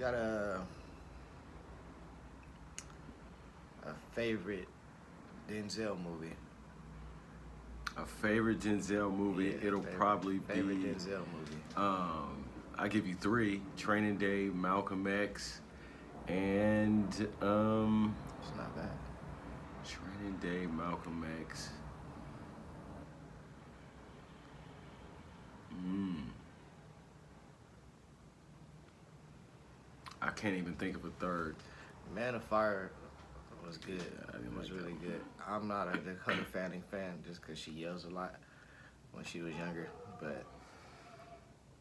got a favorite Denzel movie? A favorite Denzel movie? Yeah, It'll probably be favorite Denzel movie. I give you three: Training Day, Malcolm X, and It's not bad. Training Day, Malcolm X. I can't even think of a third. Man of Fire was good. I didn't It was like that really one. good. I'm not a Dakota Fanning fan just because she yells a lot when she was younger. But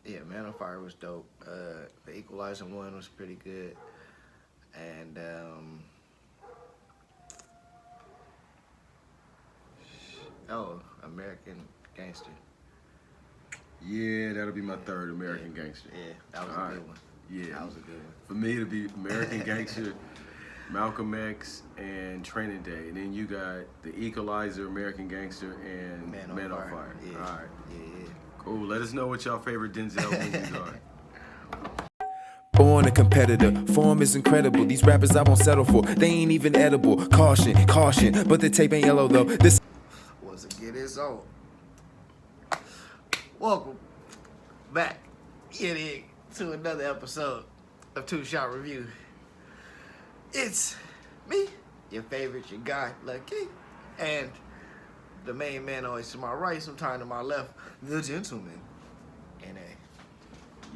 yeah, Man of Fire was dope. The Equalizer one was pretty good. And American Gangster. Yeah, that'll be my third, American Gangster. Yeah, that was All a right. good one. Yeah. That was a good one. For me, it'll be American Gangster, Malcolm X, and Training Day. And then you got The Equalizer, American Gangster, and Man on Fire. Yeah. All right. Yeah. Cool. Let us know what y'all favorite Denzel movies are. Born a competitor, form is incredible. These rappers I won't settle for, they ain't even edible. Caution, caution, but the tape ain't yellow though. This Once again, it's on. Welcome back to another episode of 2shot Reviewz. It's me, your favorite, your guy, Lucky, and the main man always to my right, sometime to my left, the gentleman, N.A.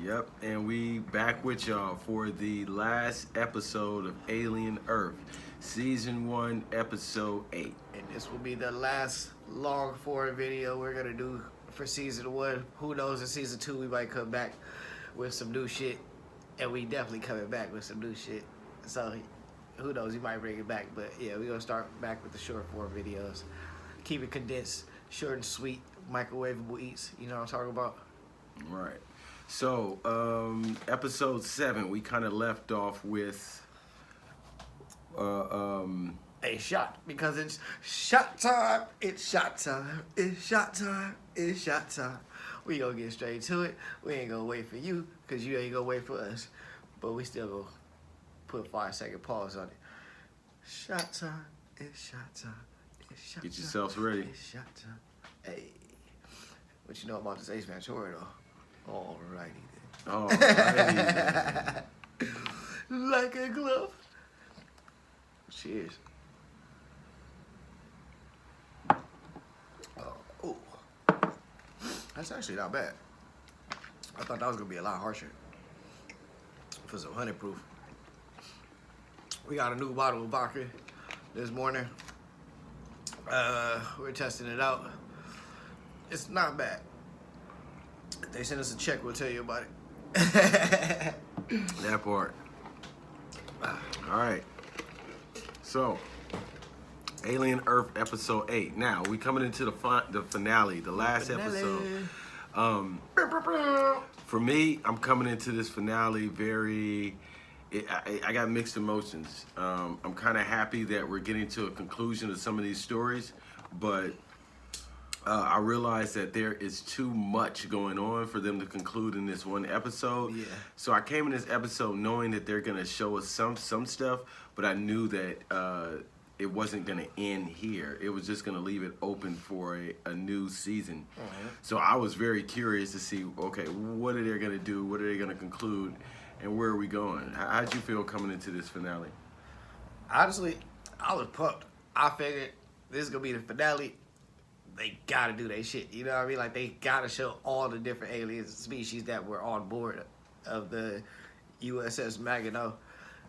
Yep, and we back with y'all for the last episode of Alien Earth, Season 1, Episode 8. And this will be the last long form video we're gonna do for Season 1. Who knows, in Season 2 we might come back with some new shit. And we definitely coming back with some new shit. So, who knows, he might bring it back. But yeah, we're gonna start back with the short form videos. Keep it condensed, short and sweet, microwavable eats. You know what I'm talking about? Right. So, Episode 7, we kind of left off with... A shot, because it's shot time, it's shot time, it's shot time, it's shot time. We gonna get straight to it. We ain't gonna wait for you, because you ain't gonna wait for us. But we still gonna put a 5-second pause on it. Shot time, it's shot time, it's shot time. Get yourselves ready. It's shot time. Hey, what you know about this Ace Ventura, though? Alrighty then. Alrighty. Like a glove. Cheers. Oh, that's actually not bad. I thought that was gonna be a lot harsher for some honey proof. We got a new bottle of vodka this morning. We're testing it out. It's not bad. If they send us a check, we'll tell you about it. That part. All right. So, Alien Earth Episode 8. Now, we coming into the finale, the last episode. For me, I'm coming into this finale I got mixed emotions. I'm kind of happy that we're getting to a conclusion of some of these stories, but I realized that there is too much going on for them to conclude in this one episode. Yeah. So I came in this episode knowing that they're gonna show us some stuff, but I knew that it wasn't gonna end here. It was just gonna leave it open for a new season. So I was very curious to see, okay, what are they gonna do? What are they gonna conclude? And where are we going? How'd you feel coming into this finale? Honestly, I was pumped. I figured this is gonna be the finale. They gotta do their shit. You know what I mean? Like, they gotta show all the different alien species that were on board of the USS Maginot.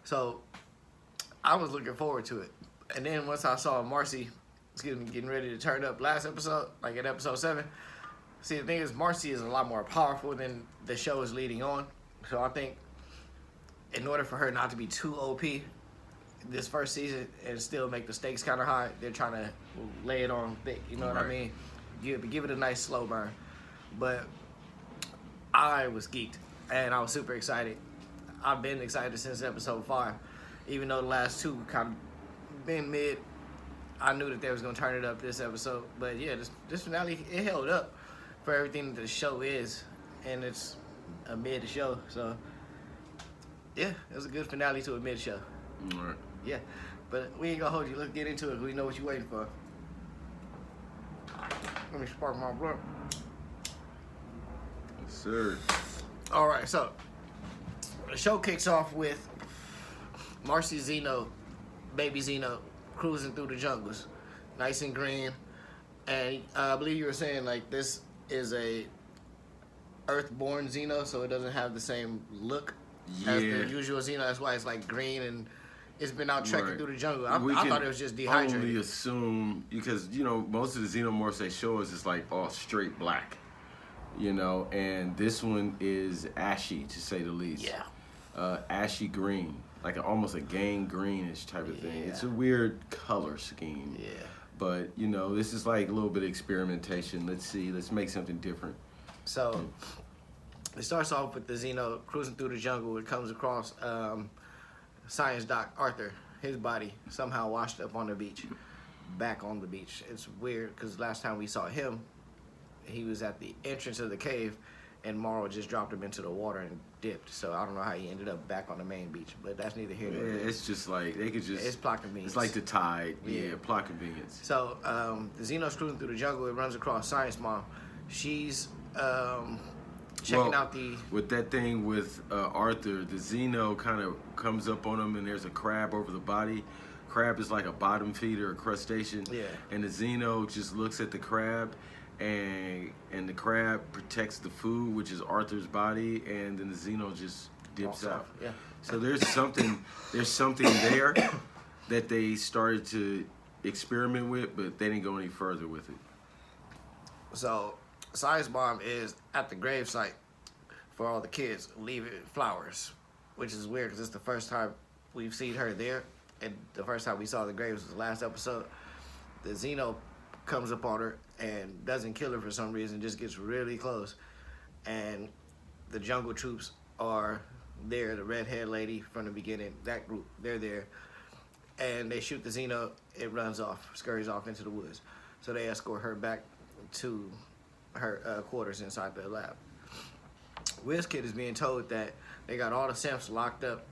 So I was looking forward to it. And then once I saw Marcy, getting ready to turn up last episode, like in episode 7. See, the thing is, Marcy is a lot more powerful than the show is leading on. So I think in order for her not to be too OP this first season and still make the stakes kind of high, they're trying to lay it on thick. You know what I mean? Give it a nice slow burn. But I was geeked, and I was super excited. I've been excited since episode 5. Even though the last 2 kind of been mid, I knew that they was going to turn it up this episode. But yeah, this finale, it held up for everything that the show is, and it's a mid show. So Yeah, it was a good finale to a mid show. All right. Yeah, but we ain't gonna hold you. Let's get into it. We know what you're waiting for. Let me spark my blunt. Yes, sir. All right, so the show kicks off with Marcy Xeno, baby Xeno, cruising through the jungles, nice and green. And I believe you were saying like this is a Earth-born Xeno, so it doesn't have the same look as the usual Xeno. That's why it's like green and it's been out trekking through the jungle. I thought it was just dehydrated. Only assume because most of the xenomorphs they show us is like all straight black, and this one is ashy to say the least. Yeah. Ashy green, like almost a gang greenish type of thing. It's a weird color scheme. Yeah. But this is like a little bit of experimentation. Let's see. Let's make something different. So it starts off with the Xeno cruising through the jungle. It comes across Science Doc Arthur. His body somehow washed up on the beach, back on the beach. It's weird because last time we saw him, he was at the entrance of the cave, and Morrow just dropped him into the water and dipped. So I don't know how he ended up back on the main beach, but that's neither here nor there. It's just like they could just. It's plot convenience. It's like the tide. Yeah, plot convenience. So the Xeno's cruising through the jungle. It runs across Science Mom. She's checking out the... With that thing with Arthur, the Xeno kind of comes up on him and there's a crab over the body. Crab is like a bottom feeder, a crustacean. Yeah. And the Xeno just looks at the crab and the crab protects the food, which is Arthur's body, and then the Xeno just dips out. Yeah. So there's something there that they started to experiment with, but they didn't go any further with it. So Science Mom is at the grave site for all the kids, leaving flowers, which is weird because it's the first time we've seen her there, and the first time we saw the graves was the last episode. The Xeno comes up on her and doesn't kill her for some reason, just gets really close, and the jungle troops are there. The redhead lady from the beginning, that group, they're there, and they shoot the Xeno. It runs off, scurries off into the woods. So they escort her back to her quarters inside the lab. WizKid is being told that they got all the Simps locked up,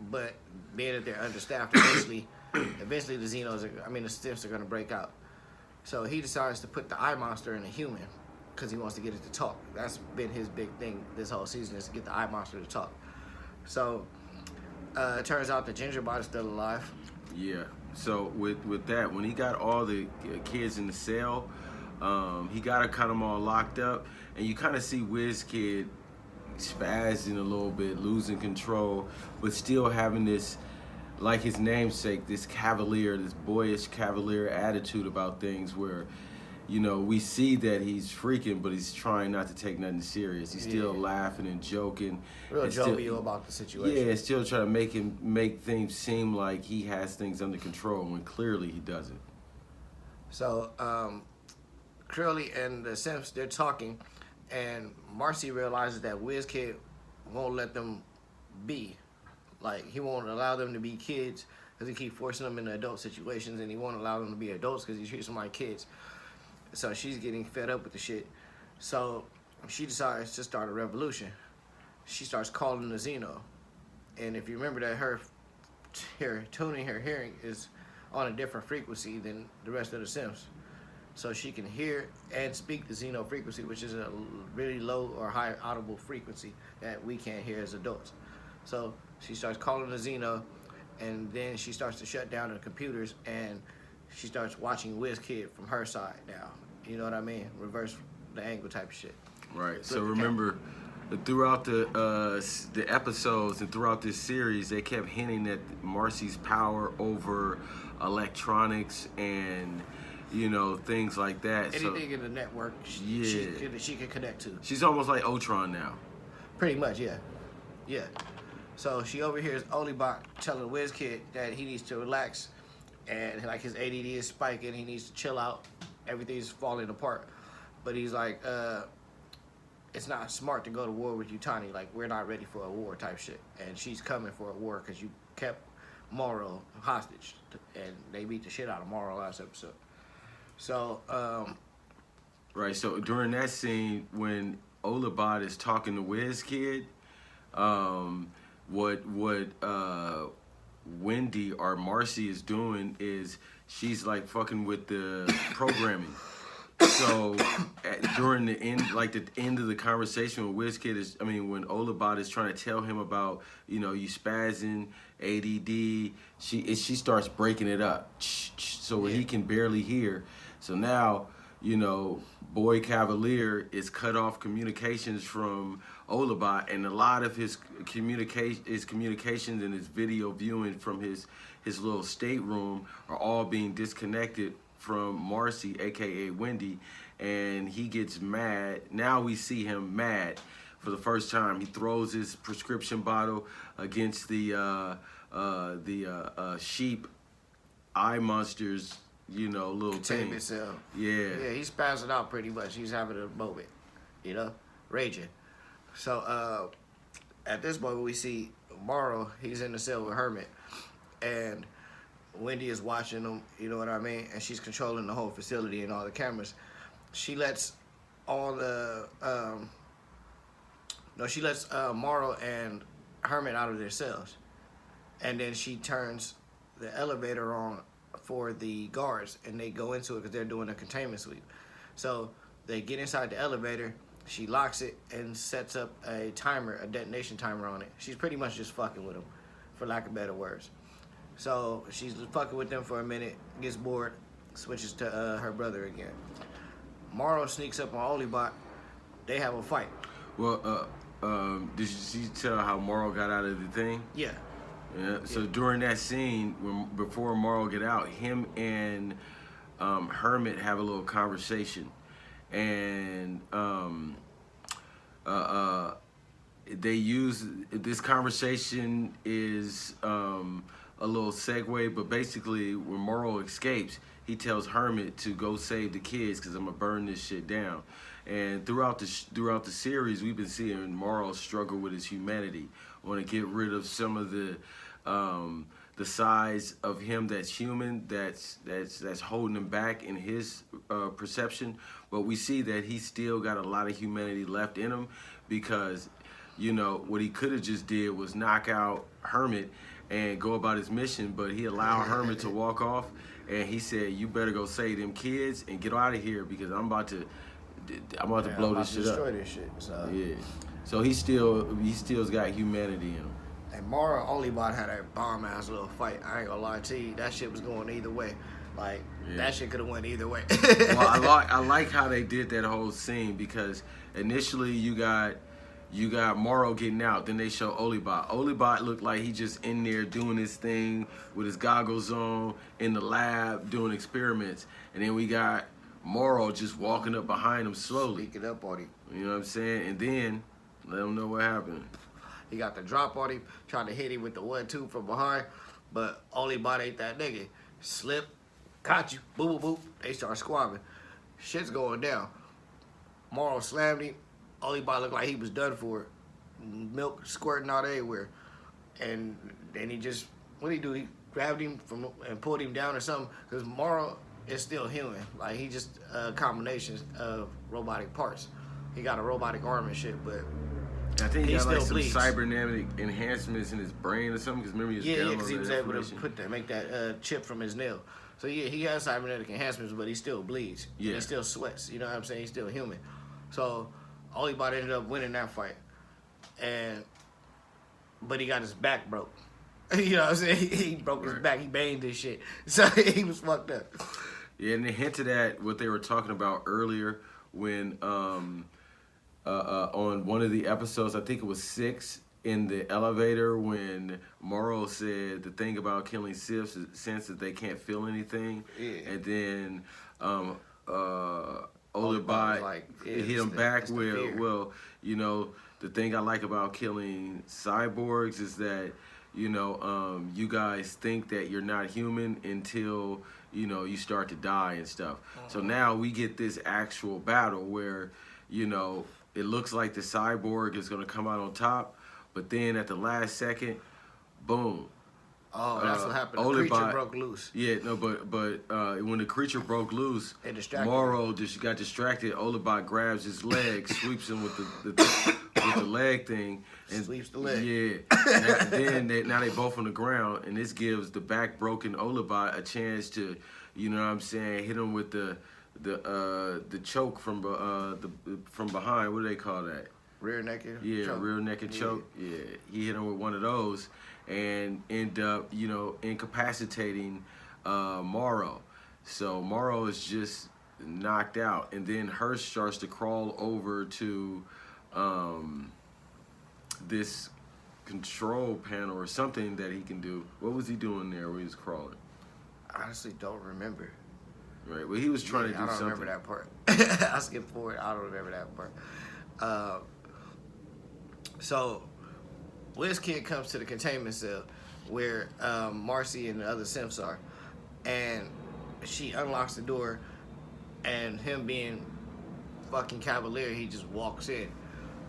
but being that they're understaffed, eventually the Simps are gonna break out. So he decides to put the eye monster in a human because he wants to get it to talk. That's been his big thing this whole season, is to get the eye monster to talk. So it turns out the Gingerbot is still alive. Yeah. So with that, when he got all the kids in the cell, he got to cut them all locked up, and you kind of see WizKid spazzing a little bit, losing control, but still having this, like his namesake, this cavalier, this boyish cavalier attitude about things where, we see that he's freaking, but he's trying not to take nothing serious. He's still laughing and joking. Real jovial about the situation. Yeah, still trying to make things seem like he has things under control when clearly he doesn't. So, Curly and the Simps, they're talking, and Marcy realizes that WizKid won't let them be. Like, he won't allow them to be kids because he keeps forcing them into adult situations, and he won't allow them to be adults because he treats them like kids. So she's getting fed up with the shit. So she decides to start a revolution. She starts calling the Xeno. And if you remember that her hearing is on a different frequency than the rest of the Simps. So she can hear and speak the Xeno frequency, which is a really low or high audible frequency that we can't hear as adults. So she starts calling the Xeno, and then she starts to shut down the computers, and she starts watching WizKid from her side now. You know what I mean? Reverse the angle type of shit. Right. So remember, throughout the episodes and throughout this series, they kept hinting at Marcy's power over electronics and things like that. Anything in the network, she can connect to. She's almost like Ultron now. Pretty much, yeah. Yeah. So she overhears Olibot telling WizKid that he needs to relax, and like his ADD is spiking, he needs to chill out. Everything's falling apart. But he's like, it's not smart to go to war with Yutani. Like, we're not ready for a war type shit. And she's coming for a war because you kept Morrow hostage, and they beat the shit out of Morrow last episode. So, right. So during that scene, when Olibot is talking to WizKid, what Wendy or Marcy is doing is she's like fucking with the programming. So during the end, like the end of the conversation with WizKid when Olabot is trying to tell him about, you spazzing, ADD, she starts breaking it up so he can barely hear. So now, Boy Cavalier is cut off communications from Olabot, and a lot of his communications and his video viewing from his little stateroom are all being disconnected from Marcy, aka Wendy, and he gets mad. Now we see him mad for the first time. He throws his prescription bottle against the sheep eye monsters, little thing. Himself. Yeah, he's passing out pretty much. He's having a moment, raging. So at this moment we see Morrow. He's in the cell with Hermit, and Wendy is watching them, you know what I mean? And she's controlling the whole facility and all the cameras. She lets all the, she lets Morrow and Hermit out of their cells. And then she turns the elevator on for the guards, and they go into it because they're doing a containment sweep. So they get inside the elevator, she locks it and sets up a timer, a detonation timer on it. She's pretty much just fucking with them, for lack of better words. So she's fucking with them for a minute, gets bored, switches to her brother again. Morrow sneaks up on Olibot. They have a fight. Well, did you tell how Morrow got out of the thing? Yeah. Yeah. So during that scene, before Morrow get out, him and Hermit have a little conversation, and they use this conversation is a little segue, but basically when Morrow escapes, he tells Hermit to go save the kids because I'm gonna burn this shit down. And throughout the series, we've been seeing Morrow struggle with his humanity, want to get rid of some of the sides of him that's human, that's holding him back in his perception. But we see that he's still got a lot of humanity left in him, because what he could have just did was knock out Hermit and go about his mission, but he allowed Hermit to walk off, and he said, "You better go save them kids and get out of here because I'm about to blow this shit up." Destroy this shit. So. Yeah. So he still's got humanity in him. And Morrow Olibot had a bomb ass little fight. I ain't gonna lie to you, that shit was going either way. Like that shit could have went either way. Well, I like how they did that whole scene, because initially you got Morrow getting out, then they show Olibot. Olibot looked like he just in there doing his thing with his goggles on in the lab doing experiments, and then we got Morrow just walking up behind him slowly. Sneaking up on him. You know what I'm saying? And then let him know what happened. He got the drop on him, trying to hit him with the 1-2 from behind, but Olibot ain't that nigga. Slip, caught you, boop, boop, boop. They start squabbing. Shit's going down. Morrow slammed him. Olibot looked like he was done for. Milk squirting out everywhere. And then he just, what did he do? He grabbed him and pulled him down or something, because Morrow is still human. Like, he just a combination of robotic parts. He got a robotic arm and shit, but I think he got like some bleeds. cybernetic enhancements in his brain or something, because remember he was because he was able to make that chip from his nail. So yeah, he has cybernetic enhancements, but he still bleeds. Yeah. He still sweats. You know what I'm saying? He's still human. So Olibot ended up winning that fight, but he got his back broke. You know what I'm saying? He broke his back. He banged his shit. So he was fucked up. Yeah, and they hinted at what they were talking about earlier when on one of the episodes, I think it was 6, in the elevator, when Morrow said the thing about killing Sifs is sense that they can't feel anything. Yeah. And then Olibot like, hit him back with, well, the thing I like about killing cyborgs is that, you guys think that you're not human until, you start to die and stuff. So now we get this actual battle where, it looks like the cyborg is going to come out on top, but then at the last second, boom, Oh, that's what happened. The creature broke loose. Yeah, no, but when the creature broke loose, Morrow just got distracted. Olibot grabs his leg, sweeps him with the leg thing, and sweeps the leg. Yeah. Now they both on the ground, and this gives the back broken Olibot a chance to, you know what I'm saying, hit him with the choke from behind. What do they call that? Rear naked. Yeah, choke. rear naked choke. Yeah, he hit him with one of those, and end up, you know, incapacitating Morrow. So Morrow is just knocked out, and then Hirsch starts to crawl over to this control panel or something that he can do. What was he doing there when he was crawling? I honestly don't remember. Right, well, he was trying to do something. I don't remember that part. I skipped forward. I don't remember that part. So, WizKid comes to the containment cell where Marcy and the other Simps are, and she unlocks the door, and him being fucking cavalier, he just walks in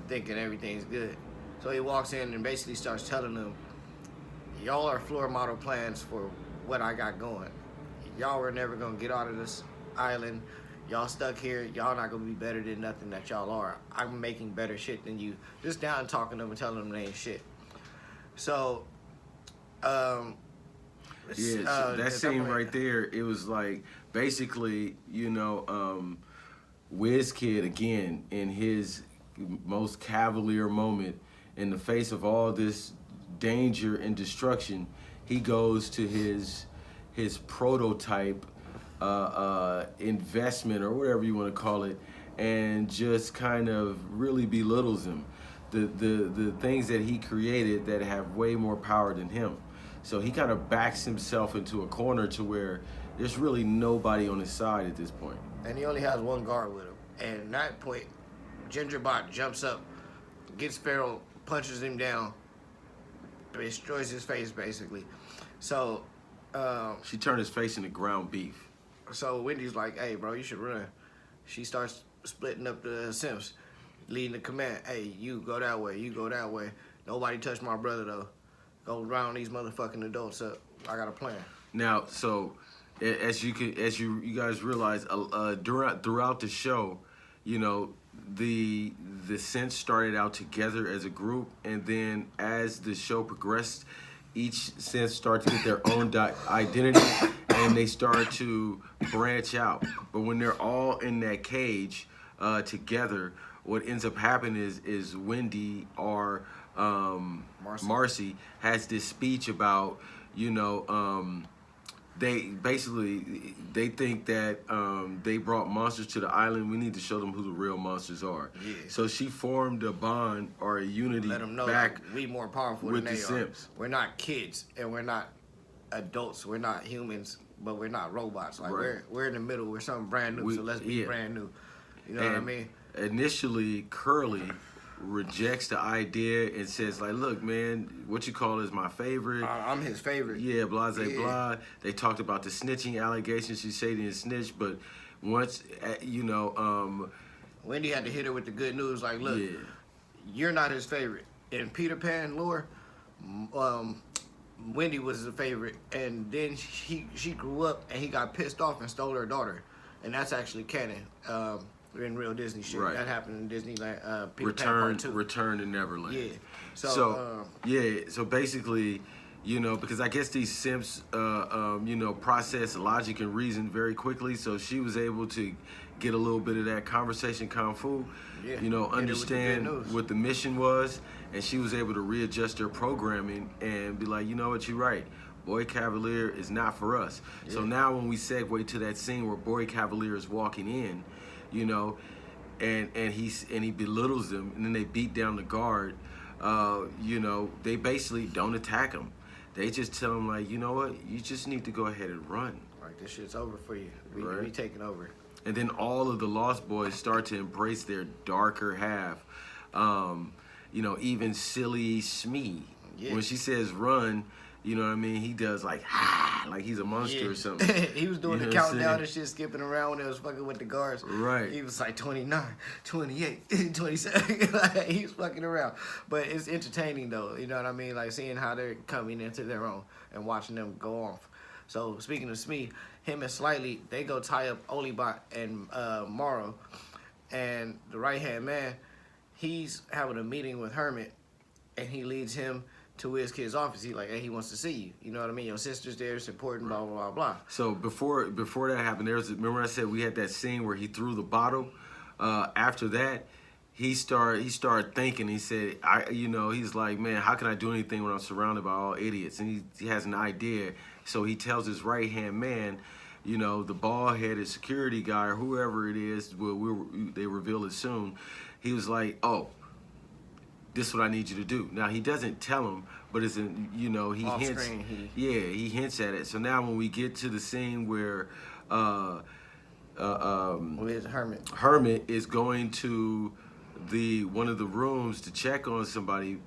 thinking everything's good. So he walks in and basically starts telling them, y'all are floor model plans for what I got going. Y'all were never gonna get out of this island. Y'all stuck here. Y'all not gonna be better than nothing that y'all are. I'm making better shit than you. Just down talking to them and telling them they ain't shit. So, that scene right there, it was like basically, you know, WizKid again in his most cavalier moment, in the face of all this danger and destruction, he goes to his prototype investment or whatever you want to call it, and just kind of really belittles him. The things that he created that have way more power than him. So he kind of backs himself into a corner to where there's really nobody on his side at this point. And he only has one guard with him. And at that point, Gingerbot jumps up, gets Pharaoh, punches him down, destroys his face basically. So she turned his face into ground beef. So Wendy's like, hey, bro, you should run. She starts splitting up the Simps, leading the command. Hey, you go that way, you go that way. Nobody touch my brother, though. Go round these motherfucking adults up. I got a plan. Now, so as you guys realize, throughout the show, you know, the Synths started out together as a group, and then as the show progressed, each Synth started to get their own identity, and they start to branch out. But when they're all in that cage together, what ends up happening is Wendy or Marcy has this speech about, you know, they think that they brought monsters to the island. We need to show them who the real monsters are. Yeah. So she formed a bond or a unity. Let them know back we more powerful with than they the are. Simps. We're not kids and we're not adults. We're not humans, but we're not robots. Like Right. we're in the middle. We're something brand new. So let's be brand new. You know what I mean? Initially, Curly rejects the idea and says, like, look, man, what you call is my favorite. I'm his favorite. Yeah, blah, blah. They talked about the snitching allegations. She said he didn't snitch, but once, you know... Wendy had to hit her with the good news, like, look, you're not his favorite. In Peter Pan lore, Wendy was his favorite, and then she grew up, and he got pissed off and stole her daughter. And that's actually canon. In real Disney shit. Right. That happened in Disneyland. Peter Pan Part 2. Return to Neverland. Yeah. So basically, you know, because I guess these Simps, you know, process logic and reason very quickly. So she was able to get a little bit of that conversation kung fu, you know, understand what the mission was, and she was able to readjust her programming and be like, you know what, you're right. Boy Cavalier is not for us. Yeah. So now when we segue to that scene where Boy Cavalier is walking in, you know, and he belittles them, and then they beat down the guard. You know, they basically don't attack him. They just tell him, like, you know what, you just need to go ahead and run. Like, this shit's over for you. We taking over. And then all of the Lost Boys start to embrace their darker half. You know, even silly Smee. Yeah. When she says run, you know what I mean, he does like, ah. like he's a monster or something. He was doing You the know what I'm countdown saying? and shit, skipping around when they was fucking with the guards. Right. He was like 29, 28, 27. Like, he was fucking around. But it's entertaining though, you know what I mean? Like seeing how they're coming into their own and watching them go off. So speaking of Smee, him and Slightly, they go tie up Olibot and Morrow. And the right-hand man, he's having a meeting with Hermit, and he leads him to WizKid's office. He like, hey, he wants to see you. You know what I mean? Your sister's there. It's important. Blah blah blah blah. So before that happened, remember I said we had that scene where he threw the bottle. After that, he started thinking. He said, he's like, man, how can I do anything when I'm surrounded by all idiots? And he has an idea. So he tells his right-hand man, the bald-headed security guy or whoever it is, they reveal it soon. He was like, oh, this is what I need you to do. Now, he doesn't tell him, but it's he Off hints. screen, he hints at it. So now when we get to the scene where With Hermit. Hermit is going to one of the rooms to check on somebody,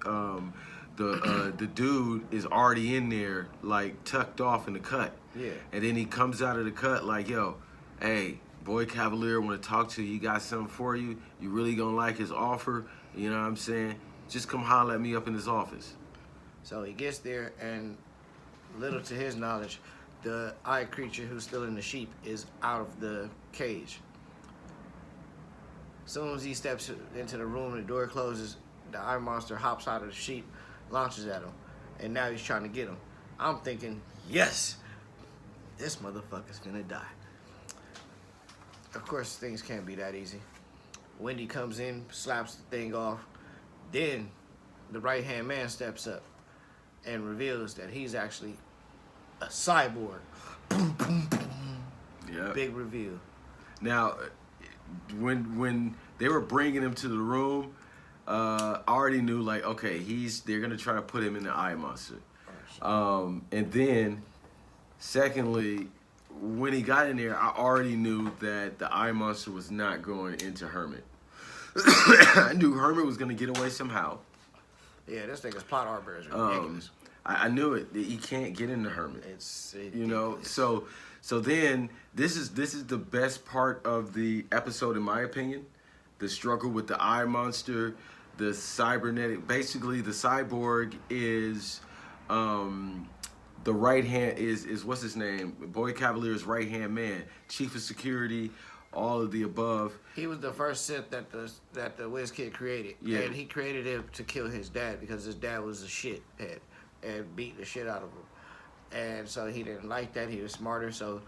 the dude is already in there, like tucked off in the cut. Yeah. And then he comes out of the cut like, yo, hey, Boy Cavalier want to talk to you. He got something for you. You really gonna like his offer? You know what I'm saying? Just come holler at me up in his office. So he gets there, and little to his knowledge, the eye creature who's still in the sheep is out of the cage. As soon as he steps into the room, the door closes, the eye monster hops out of the sheep, launches at him, and now he's trying to get him. I'm thinking, yes, this motherfucker's gonna die. Of course, things can't be that easy. Wendy comes in, slaps the thing off. Then the right-hand man steps up and reveals that he's actually a cyborg. Boom, boom, boom. Yeah. Big reveal. Now, when they were bringing him to the room, I already knew, like, okay, they're gonna try to put him in the eye monster. And then, secondly, when he got in there, I already knew that the eye monster was not going into Hermit. I knew Hermit was gonna get away somehow. Yeah, this nigga's plot arbor is ridiculous. I knew it. He can't get into Hermit. It's So then this is the best part of the episode, in my opinion. The struggle with the eye monster, the cybernetic. Basically, the cyborg is the right hand is what's his name? Boy Cavalier's right hand man, chief of security, all of the above. He was the first Sith that the WizKid created. Yeah. And he created him to kill his dad because his dad was a shithead and beat the shit out of him. And so he didn't like that. He was smarter, so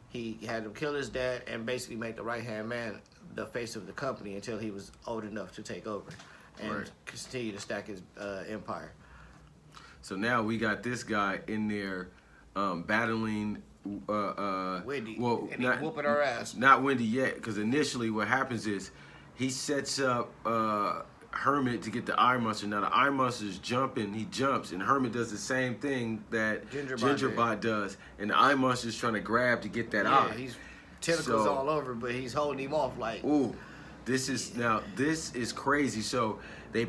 he had to kill his dad and basically make the right-hand man the face of the company until he was old enough to take over and Right. continue to stack his empire. So now we got this guy in there battling Wendy, well, and he whooping her ass. Not Wendy yet, because initially what happens is he sets up Hermit to get the eye monster. Now the eye monster's jumping, he jumps, and Hermit does the same thing that Gingerbot does, and the eye monster's trying to grab to get that eye. He's tentacles all over, but he's holding him off like. Ooh, this is crazy. So he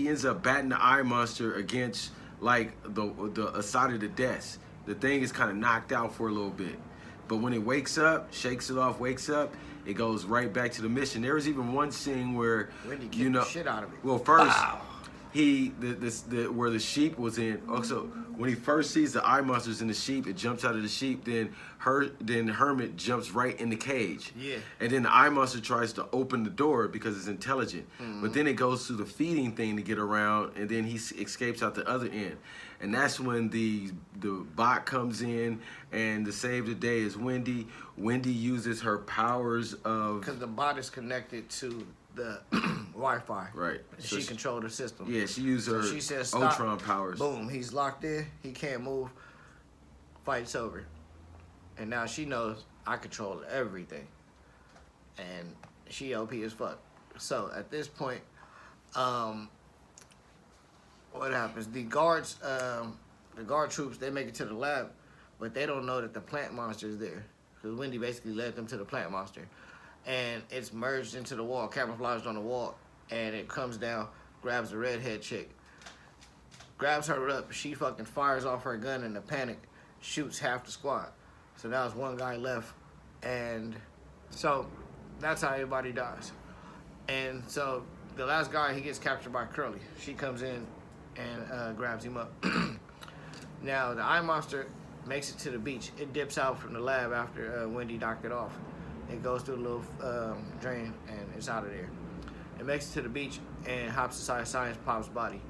ends up batting the eye monster against like the side of the desk. The thing is kind of knocked out for a little bit, but when it wakes up, shakes it off, wakes up, it goes right back to the mission. There was even one scene where Wendy kicked the shit out of it. Well, first where the sheep was in. Also, when he first sees the eye monsters in the sheep, it jumps out of the sheep. Then Hermit jumps right in the cage. Yeah. And then the eye monster tries to open the door because it's intelligent. But then it goes through the feeding thing to get around, and then he escapes out the other end. And that's when the bot comes in, and to save the day is Wendy. Wendy uses her powers of... Because the bot is connected to the Wi-Fi. Right. So she controlled the system. Yeah, she used her she says, stop. Ultron powers. Boom, he's locked in. He can't move. Fight's over. And now she knows I control everything. And she OP as fuck. So at this point, what happens? The guard troops, they make it to the lab, but they don't know that the plant monster is there. Because Wendy basically led them to the plant monster. And it's merged into the wall, camouflaged on the wall, and it comes down, grabs the redhead chick, grabs her up, she fucking fires off her gun in a panic, shoots half the squad. So now there's one guy left, and so that's how everybody dies. And so the last guy, he gets captured by Curly. She comes in and grabs him up. Now the eye monster makes it to the beach. It dips out from the lab after Wendy knocked it off. It goes through a little drain and it's out of there. It makes it to the beach and hops inside Science Pop's body.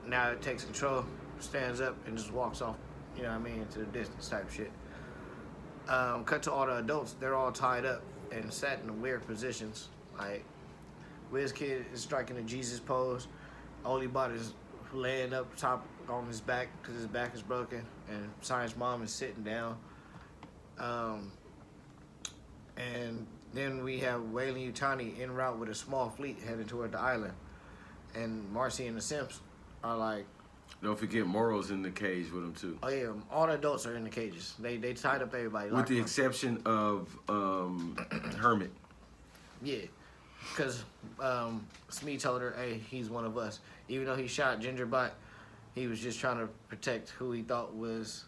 Now it takes control, stands up, and just walks off, you know what I mean, into the distance type shit. Cut to all the adults. They're all tied up and sat in weird positions. Like, Wiz Kid is striking the Jesus pose. Olibot is laying up top on his back because his back is broken. And Science Mom is sitting down. And then we have Weyland Yutani en route with a small fleet heading toward the island. And Marcy and the Simps are like, Don't forget Moral's in the cage with him too. oh yeah, all the adults are in the cages. They tied up everybody. With the exception of Hermit. Yeah, because Smee told her, hey, he's one of us. Even though he shot Gingerbot, he was just trying to protect who he thought was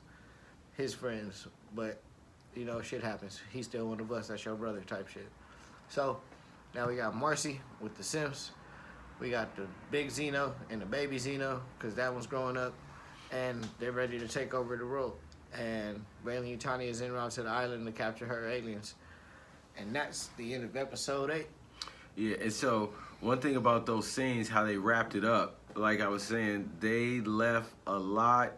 his friends. But, you know, shit happens. He's still one of us. That's your brother type shit. So, now we got Marcy with the Simps. We got the big Xeno and the baby Xeno, because that one's growing up. And they're ready to take over the world. And Weyland Yutani is en route to the island to capture her aliens. And that's the end of episode 8. Yeah, and so one thing about those scenes, how they wrapped it up, like I was saying, they left a lot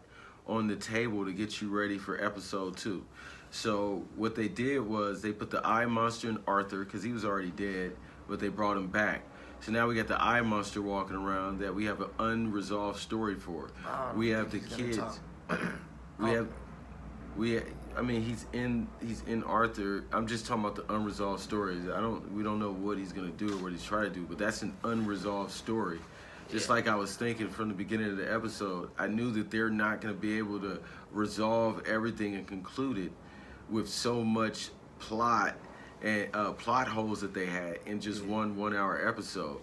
on the table to get you ready for episode 2. So what they did was they put the eye monster in Arthur, because he was already dead, but they brought him back. So now we got the eye monster walking around that we have an unresolved story for. We have the kids. I mean, he's in Arthur. I'm just talking about the unresolved stories. We don't know what he's gonna do or what he's trying to do, but that's an unresolved story. Just like I was thinking from the beginning of the episode, I knew that they're not gonna be able to resolve everything and conclude it with so much plot and plot holes that they had in just one hour episode.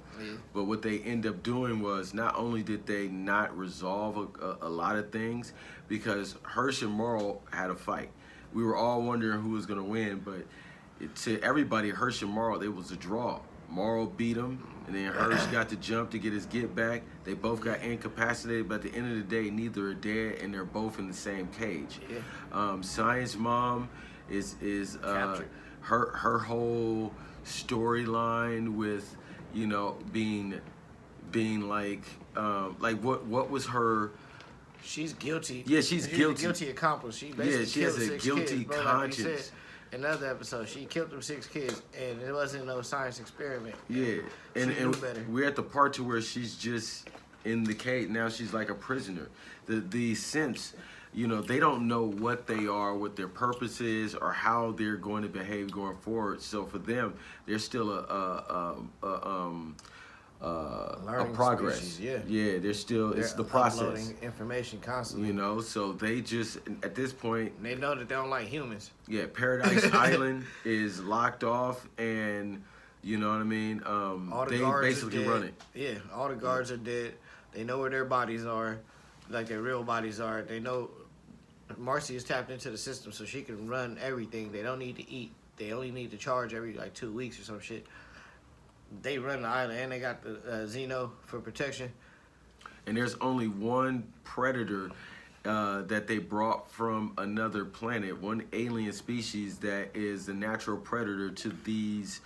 But what they end up doing was, not only did they not resolve a lot of things, because Hirsch and Morrow had a fight. We were all wondering who was going to win, but to everybody, Hirsch and Morrow, it was a draw. Morrow beat him, and then Hirsch got the jump to get his get back. They both got incapacitated, but at the end of the day, neither are dead, and they're both in the same cage. Science Mom is her whole storyline with, you know, being like what was her? She's guilty. Yeah, she's guilty. A guilty accomplice. She basically she has a guilty kids, conscience. Like in another episode, she killed them 6 kids, and it wasn't no science experiment. Yeah, and better. We're at the part to where she's just in the cage. Now she's like a prisoner. The Simps, you know, they don't know what they are, what their purpose is, or how they're going to behave going forward. So for them, they're still a progress. Species, yeah, they're still, it's the process. Uploading information constantly. You know, so they just, at this point, they know that they don't like humans. Yeah, Paradise Island is locked off, and you know what I mean. All the they guards basically are dead. run it. Yeah, all the guards are dead. They know where their bodies are, like their real bodies are. They know Marcy is tapped into the system, so she can run everything. They don't need to eat. They only need to charge every like 2 weeks or some shit. They run the island, and they got the Xeno for protection. And there's only one predator that they brought from another planet, one alien species that is the natural predator to these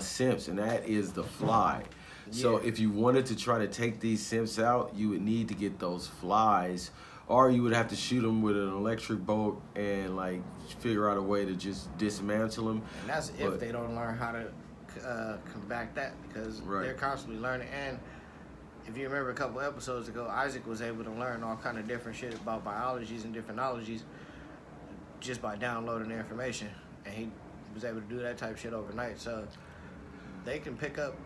Simps, and that is the fly. So if you wanted to try to take these Simps out, you would need to get those flies, or you would have to shoot them with an electric bolt and like figure out a way to just dismantle them. And that's if they don't learn how to combat that, because they're constantly learning. And if you remember a couple episodes ago, Isaac was able to learn all kind of different shit about biologies and different ologies just by downloading the information, and he was able to do that type of shit overnight. So they can pick up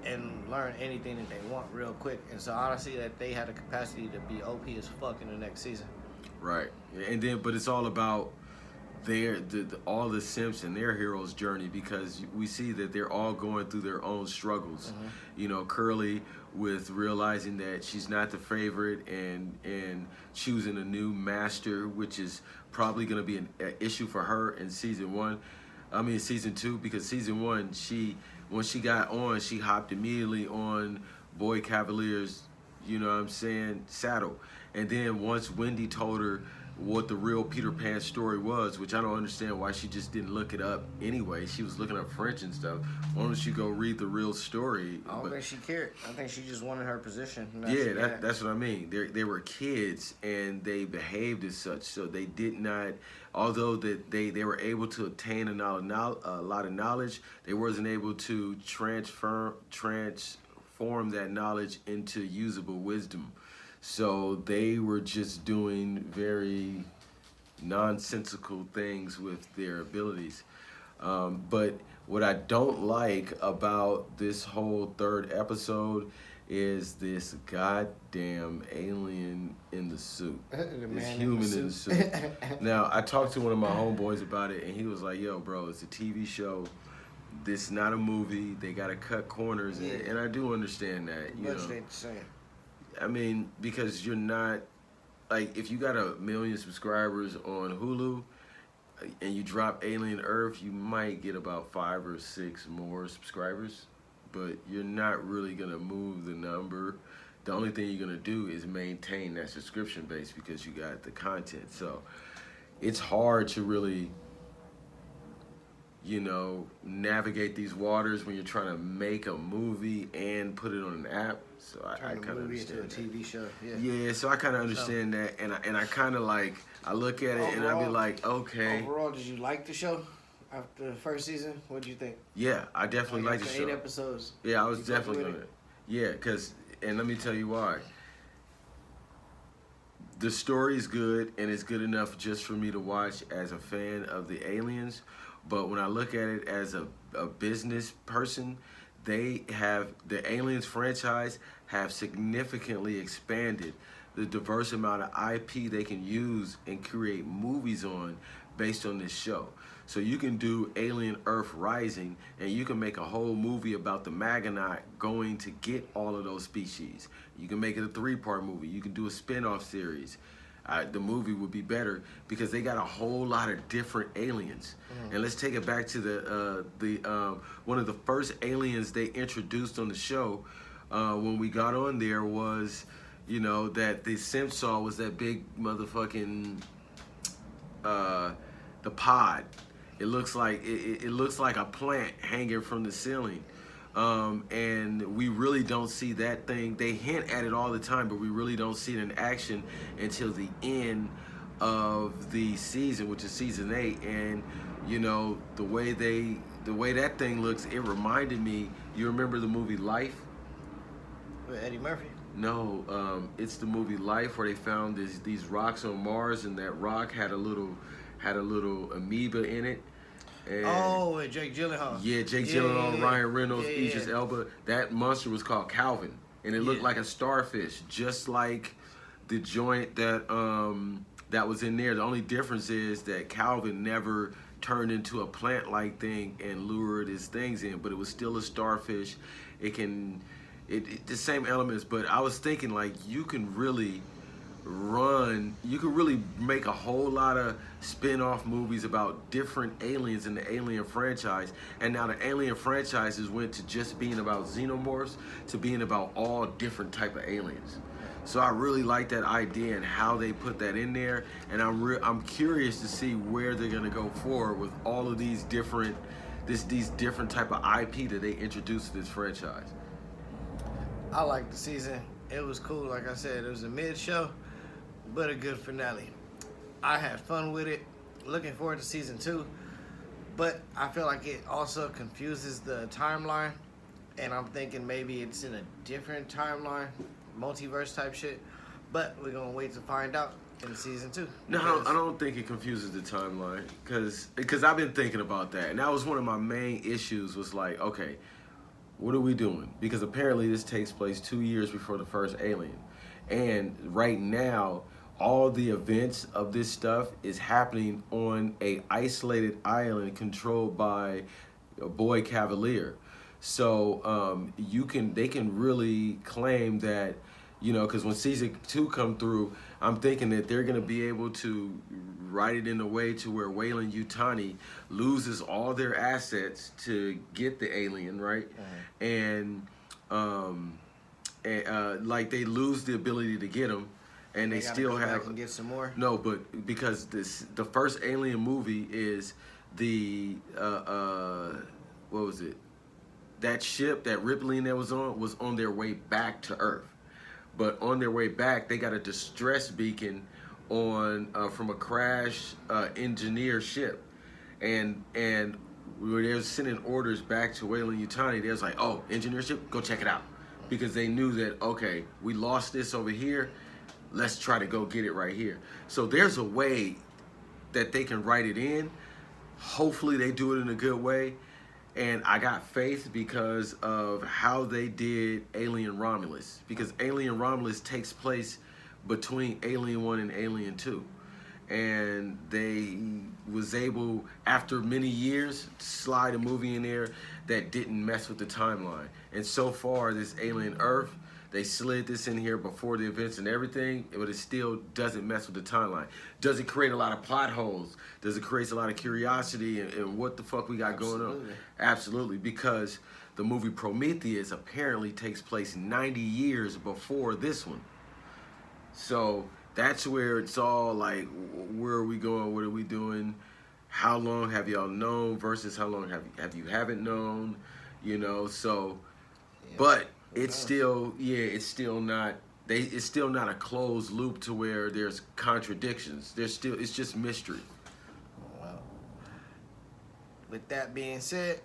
and learn anything that they want real quick. And so I see that they had the capacity to be OP as fuck in the next season. Right. And then, but it's all about all the Simps and their hero's journey, because we see that they're all going through their own struggles. You know, Curly with realizing that she's not the favorite and choosing a new master, which is probably going to be an issue for her in season 2, because season 1 when she got on, she hopped immediately on Boy Cavalier's, you know what I'm saying, saddle. And then once Wendy told her what the real Peter Pan story was, which I don't understand why she just didn't look it up anyway. She was looking up French and stuff. Why don't you go read the real story? I don't think she cared. I think she just wanted her position. That's what I mean. They were kids and they behaved as such. So they did not, although that they were able to obtain a lot of knowledge, they wasn't able to transform that knowledge into usable wisdom. So they were just doing very nonsensical things with their abilities. But what I don't like about this whole 3rd episode is this goddamn alien in the suit. This human in the suit. Now, I talked to one of my homeboys about it, and he was like, yo, bro, it's a TV show. This is not a movie. They got to cut corners. And I do understand that. You know. I mean, because you're not, like, if you got 1 million subscribers on Hulu and you drop Alien Earth, you might get about 5 or 6 more subscribers, but you're not really going to move the number. The only thing you're going to do is maintain that subscription base because you got the content. So it's hard to really, you know, navigate these waters when you're trying to make a movie and put it on an app. So I kind of understand into a TV show. Yeah, so I kind of understand that, and I kind of like, I look at it and I be like, okay. Overall, did you like the show after the first season? What did you think? Yeah, I definitely like the show. 8 episodes. Yeah, I was definitely gonna. Yeah, and let me tell you why. The story's good, and it's good enough just for me to watch as a fan of the aliens. But when I look at it as a business person, the Aliens franchise have significantly expanded the diverse amount of IP they can use and create movies on based on this show. So you can do Alien Earth Rising, and you can make a whole movie about the Magonaut going to get all of those species. You can make it a 3-part movie. You can do a spin-off series. The movie would be better because they got a whole lot of different aliens. And let's take it back to the one of the first aliens they introduced on the show when we got on there was, you know, that the Simp saw was that big motherfucking the pod. It looks like it looks like a plant hanging from the ceiling. And we really don't see that thing. They hint at it all the time, but we really don't see it in action until the end of the season, which is season 8. And you know, the way that thing looks, it reminded me. You remember the movie Life? With Eddie Murphy? No, it's the movie Life where they found these rocks on Mars, and that rock had a little amoeba in it. And Jake Gyllenhaal. Yeah, Jake Gyllenhaal, Ryan Reynolds, Idris Elba. That monster was called Calvin, and it looked like a starfish, just like the joint that was in there. The only difference is that Calvin never turned into a plant-like thing and lured his things in, but it was still a starfish. The same elements, but I was thinking, like, you can really make a whole lot of spin-off movies about different aliens in the Alien franchise. And now the Alien franchises went to just being about xenomorphs to being about all different type of aliens. So I really like that idea and how they put that in there. And I'm curious to see where they're gonna go forward with all of these different type of IP that they introduced to this franchise. I liked the season. It was cool. Like I said, it was a mid show, but a good finale. I had fun with it. Looking forward to season 2, but I feel like it also confuses the timeline, and I'm thinking maybe it's in a different timeline, multiverse type shit. But we're gonna wait to find out in season 2. No, I don't think it confuses the timeline because I've been thinking about that, and that was one of my main issues. Was like, okay, what are we doing? Because apparently this takes place 2 years before the first Alien, and right now all the events of this stuff is happening on a isolated island controlled by a boy Cavalier. So they can really claim that, you know, because when season 2 come through, I'm thinking that they're gonna be able to write it in a way to where Weyland Yutani loses all their assets to get the alien, right? And like they lose the ability to get him, and they still go have back and get some more. No, but because the first Alien movie is the what was it? That ship that Ripley that was on their way back to Earth. But on their way back, they got a distress beacon on from a crash engineer ship, and where they were sending orders back to Weyland Yutani. They was like, "Oh, engineer ship, go check it out," because they knew that, okay, we lost this over here. Let's try to go get it right here. So there's a way that they can write it in. Hopefully they do it in a good way. And I got faith because of how they did Alien Romulus. Because Alien Romulus takes place between Alien 1 and Alien 2. And they was able, after many years, to slide a movie in there that didn't mess with the timeline. And so far, this Alien Earth, they slid this in here before the events and everything, but it still doesn't mess with the timeline. Does it create a lot of plot holes? Does it create a lot of curiosity and what the fuck we got going on? Absolutely, because the movie Prometheus apparently takes place 90 years before this one. So that's where it's all like, where are we going? What are we doing? How long have y'all known versus how long have you haven't known? You know, so, but it's still, it's still not a closed loop to where there's contradictions. It's just mystery. Well, with that being said,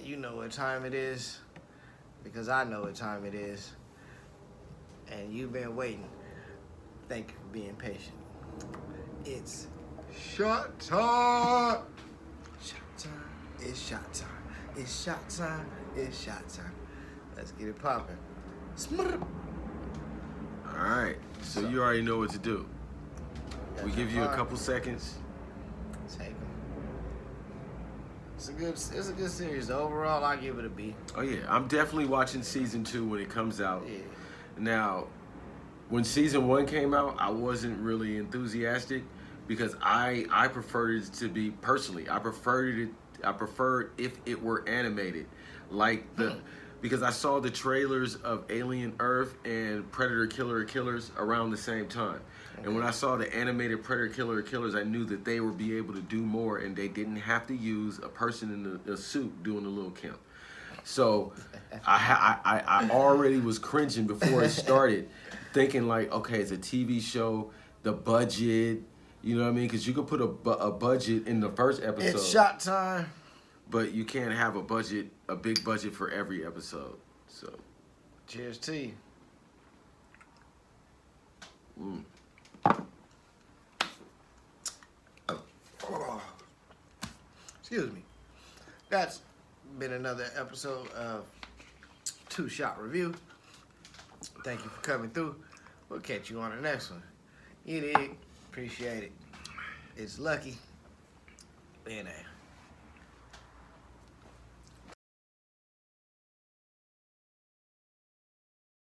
you know what time it is, because I know what time it is, and you've been waiting. Thank you for being patient. It's shot time. Shot time. It's shot time. It's shot time. It's shot time. Let's get it popping. All right, so you already know what to do. We give you a couple seconds. Take them. It's a good series. Overall, I give it a B. Oh yeah, I'm definitely watching season 2 when it comes out. Yeah. Now, when season 1 came out, I wasn't really enthusiastic because I preferred it to be, personally, I preferred if it were animated, like because I saw the trailers of Alien Earth and Predator Killer Killers around the same time. Okay. And when I saw the animated Predator Killer Killers, I knew that they would be able to do more and they didn't have to use a person in a suit doing a little camp. So I already was cringing before it started, thinking like, okay, it's a TV show, the budget, you know what I mean? Because you could put a budget in the first episode. It's shot time. But you can't have a big budget for every episode. So, cheers to you. Oh. Excuse me. That's been another episode of 2shot Review. Thank you for coming through. We'll catch you on the next one. You dig? Appreciate it. It's Lucky. And